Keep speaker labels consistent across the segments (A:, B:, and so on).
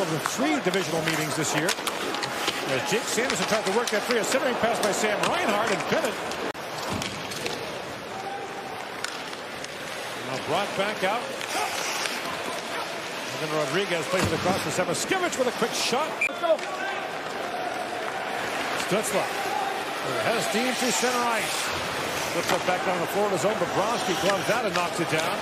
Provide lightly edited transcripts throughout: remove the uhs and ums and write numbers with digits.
A: of the 3 divisional meetings this year. As Jake Sanderson tried to work that free, a centering pass by Sam Reinhart and Bennett. Now brought back out. And then Rodriguez plays it across for Samoskevich with a quick shot. Stutzla has steam through center ice. Flips it back down the Florida zone. Bobrovsky gloves that and knocks it down.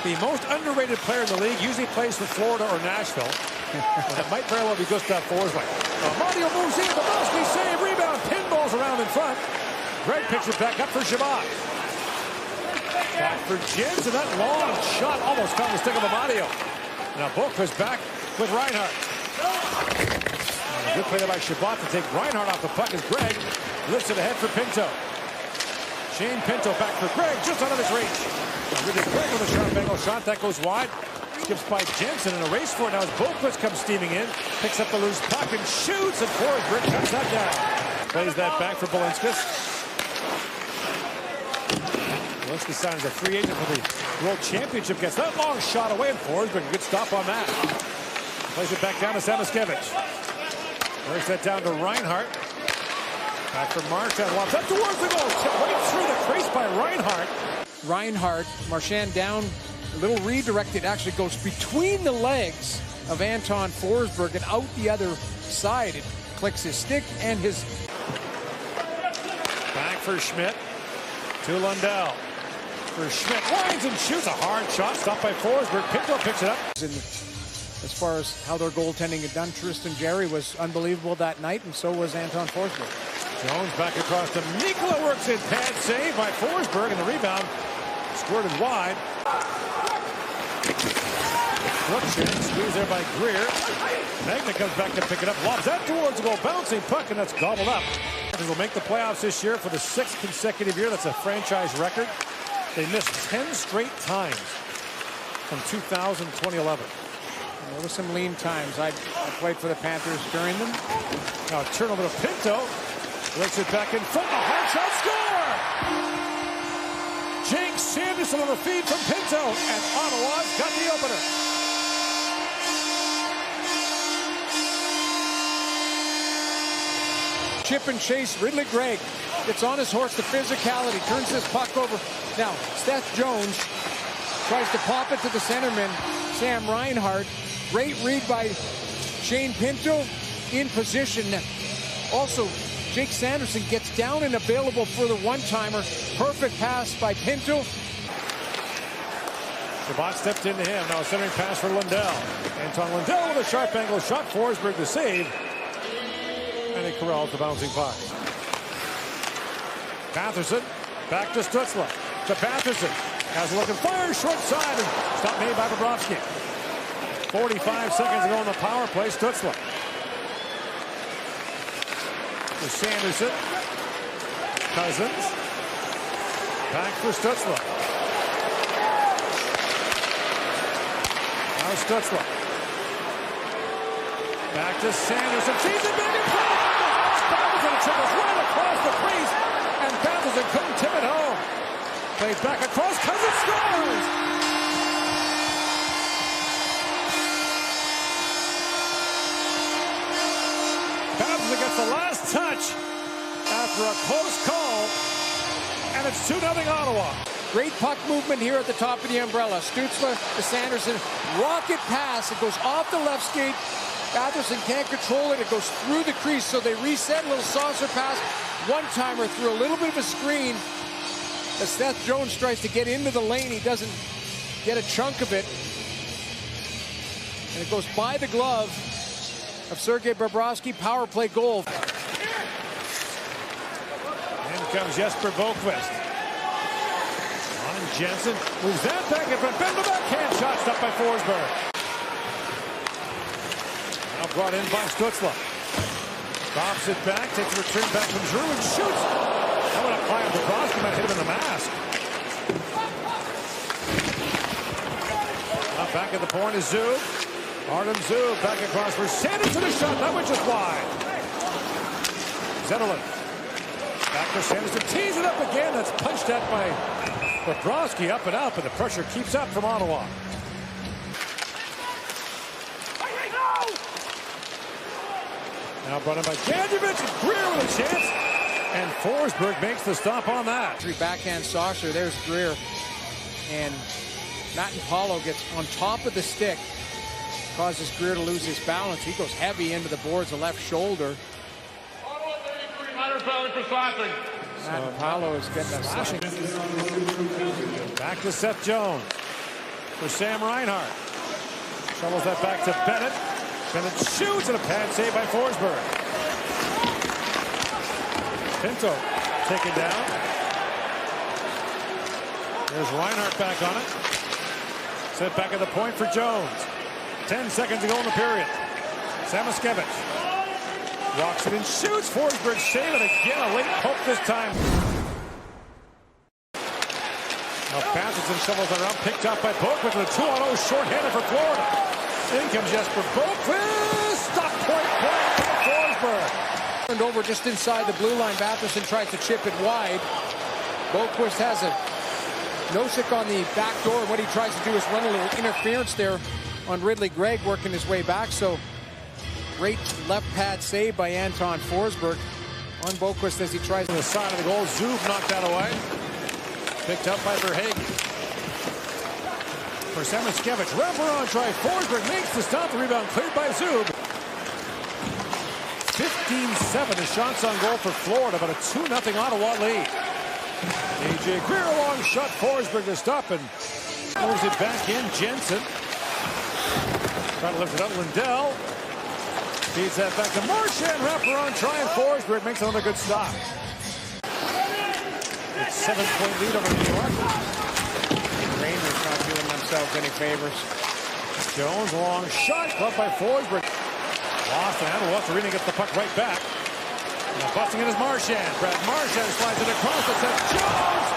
A: The most underrated player in the league usually plays for Florida or Nashville. And it might very well be Gustav Forsling. Mario moves in. Bobrovsky save, rebound, pinballs around in front. Greg picks it back up for Shabbat. Back for Jensen. That long shot almost found the stick of Amadio. Now Book is back with Reinhart. Good play there by Shabbat to take Reinhart off the puck as Greg lifts it ahead for Pinto. Shane Pinto back for Greg, just out of his reach. Really Greg with a sharp angle shot. That goes wide. Skips by Jensen in a race for it. Now as Boquist comes steaming in, picks up the loose puck and shoots, and Forsberg cuts that down. Plays that back for Balinskis. Balinskis signs a free agent for the World Championship. Gets that long shot away, and Forsberg a good stop on that. Plays it back down to Samoskevich. Works that down to Reinhart. Back for Marchand. Lobs up towards the goal. Tipped right through the crease by Reinhart.
B: Marchand down. A little redirected. Actually goes between the legs of Anton Forsberg and out the other side. It clicks his stick and his...
A: Back for Schmidt. To Lundell. For Schmidt. Winds and shoots a hard shot. Stopped by Forsberg. Pinto picks it up.
B: As far as how their goaltending had done, Tristan Jarry was unbelievable that night, and so was Anton Forsberg.
A: Jones back across to Mikkola, works in pad save by Forsberg, and the rebound squirted wide. Squeeze there by Greer. Magna comes back to pick it up, lobs that towards the goal, bouncing puck, and that's gobbled up. They will make the playoffs this year for the 6th consecutive year. That's a franchise record. They missed 10 straight times from 2000 to 2011.
B: There were some lean times. I played for the Panthers during them.
A: Now a turnover to Pinto. Breaks it back in front. A hard shot, score! Jake Sanderson on the feed from Pinto. And Ottawa's got the opener.
B: Chip and chase. Ridley Gregg gets on his horse. The physicality. Turns this puck over. Now, Seth Jones tries to pop it to the centerman, Sam Reinhart. Great read by Shane Pinto in position. Also, Jake Sanderson gets down and available for the one-timer. Perfect pass by Pinto.
A: Shabbat stepped into him. Now a centering pass for Lundell. Anton Lundell with a sharp angle shot. Forsberg to save. And he corrals the bouncing puck. Patterson back to Stutzla. To Patterson. Has a look and fires short side. And stop made by Bobrovsky. 45 seconds ago on the power play. Stutzla. To Sanderson. Cousins. Back for Stutzla. Now Stutzla. Back to Sanderson. Sees it back in front. Patterson travels right across the crease. And Patterson couldn't tip it home. Plays back across. Cousins scores. Patterson gets the last touch after a close call, and it's 2-0 Ottawa.
B: Great puck movement here at the top of the umbrella. Stutzla to Sanderson, rocket pass. It goes off the left skate. Patterson can't control it. It goes through the crease, so they reset. A little saucer pass. One-timer through a little bit of a screen. As Seth Jones tries to get into the lane, he doesn't get a chunk of it. And it goes by the glove of Sergei Bobrovsky. Power play goal.
A: In comes Jesper Boquist. On Jensen. Moves that back in front. Bend the backhand shot. Stopped by Forsberg. Now brought in by Stutzla. Stops it back. Takes a return back from Drew and shoots. That went up high on Bobrovsky. Might hit him in the mask. Now back at the point is Zub. Artem Zub back across for Sanderson. A shot. That went just wide. Zetterlund. Back to Sanderson. Tees it up again. That's punched at by Bobrovsky. Up and up. And the pressure keeps up from Ottawa. Now brought in by Gadjevich, and Greer with a chance. And Forsberg makes the stop on that.
B: Backhand saucer, there's Greer. And Matt Paulo gets on top of the stick. Causes Greer to lose his balance. He goes heavy into the boards, the left shoulder. Matt Paulo is getting a slashing.
A: Back to Seth Jones for Sam Reinhart. Shovels that back to Bennett. Bennett shoots and a pad save by Forsberg. Pinto taken down. There's Reinhart back on it. Set back at the point for Jones. 10 seconds to go in the period. Samoskevich walks it and shoots. Forsberg save it again. A late poke this time. Now Batherson shovels it around, picked up by Boqvist with a 2-on-0 shorthanded for Florida. In comes Jesper Boqvist. Stop point blank for Forsberg.
B: Turned over just inside the blue line. Batherson tries to chip it wide. Boqvist has a Nosek on the back door. What he tries to do is run a little interference there on Ridley Gregg, working his way back. So great left pad save by Anton Forsberg on Boqvist as he tries
A: to the side of the goal. Zub knocked that away. Picked up by Verhaeghe. For Samoskevich, wraparound try. Forsberg makes the stop. The rebound cleared by Zub. 15-7 the shots on goal for Florida, but a 2-0 Ottawa lead. A.J. Greer, a long shot. Forsberg to stop and moves it back in. Jensen trying to lift it up. Lindell feeds that back to Marchand. Wraparound try, and Forsberg makes another good stop. It's 7-point lead over New York.
B: Rangers not doing themselves any favors.
A: Jones, a long shot, caught by Forsberg. Lost the handle. Arena gets the puck right back. Now busting it is Marchand. Brad Marchand slides it across the set. Jones!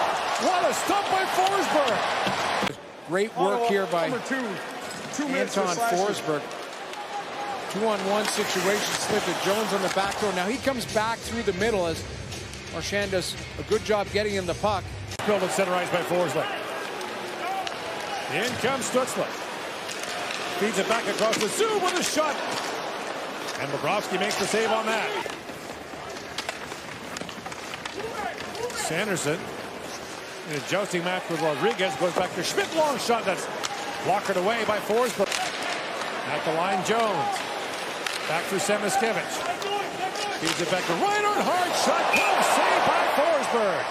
A: What a stop by Forsberg!
B: Great work here by Anton Forsberg. 2-on-1 situation. Slipped it. Jones on the back door. Now he comes back through the middle as Marchand does a good job getting him the puck.
A: Filled at center ice by Forsberg. In comes Stutzle. Feeds it back across the Zub with a shot. And Bobrovsky makes the save on that. Sanderson in a jousting match with Rodriguez goes back to Schmidt. Long shot that's blocked away by Forsberg. At the line, Jones. Back for Samoskevich. Feeds it back to Reinhart. Hard shot. Glove save by Forsberg.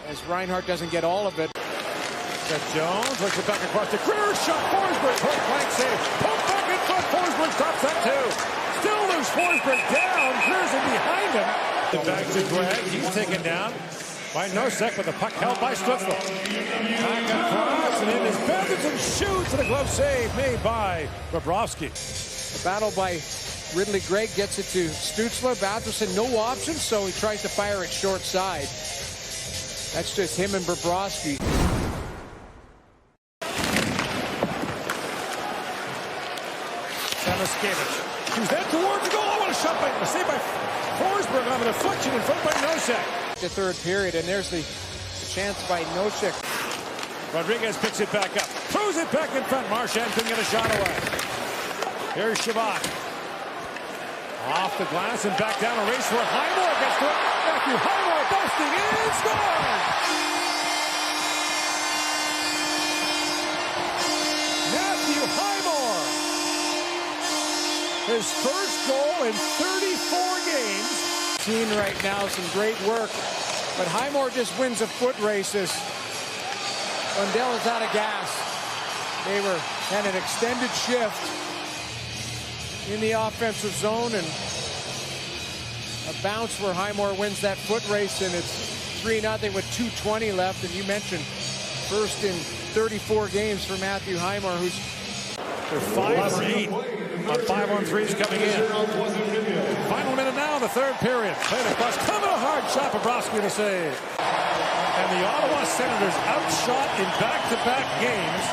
B: As Reinhart doesn't get all of it.
A: Seth Jones works it back across the Greer. Shot. Forsberg. Point blank save. Pump back in front. Forsberg stops that too. Still loose. Forsberg down. Greer's in behind him. Back to Gregg. He's taken down by Nosek, but the puck held by Stutzle. Back across, and in is Batherson shoots, and a glove save made by Bobrovsky.
B: The battle by Ridley Gregg gets it to Stutzle. Batherson, no options, so he tries to fire it short side. That's just him and Bobrovsky.
A: Samoskevich. She's that towards the goal. Oh, what a shot by, a save by Forsberg on a deflection in front by Nosek.
B: The third period, and there's the chance by Nosek.
A: Rodriguez picks it back up. Throws it back in front. Marchand couldn't get a shot away. Here's Shabbat. Off the glass and back down a race for Highmore. Gets to it. Matthew Highmore busting in. Scored! Matthew Highmore. His first goal in 34 games.
B: Seen right now some great work, but Highmore just wins a foot race as Lundell is out of gas. They had an extended shift in the offensive zone, and a bounce where Highmore wins that foot race, and it's 3-0 with 2:20 left. And you mentioned first in 34 games for Matthew Highmore, who's
A: they're 5 for 8 on 5-on-3s coming in. Final minute now in the third period. Played across, coming a hard shot. Bobrovsky to save. And the Ottawa Senators outshot in back-to-back games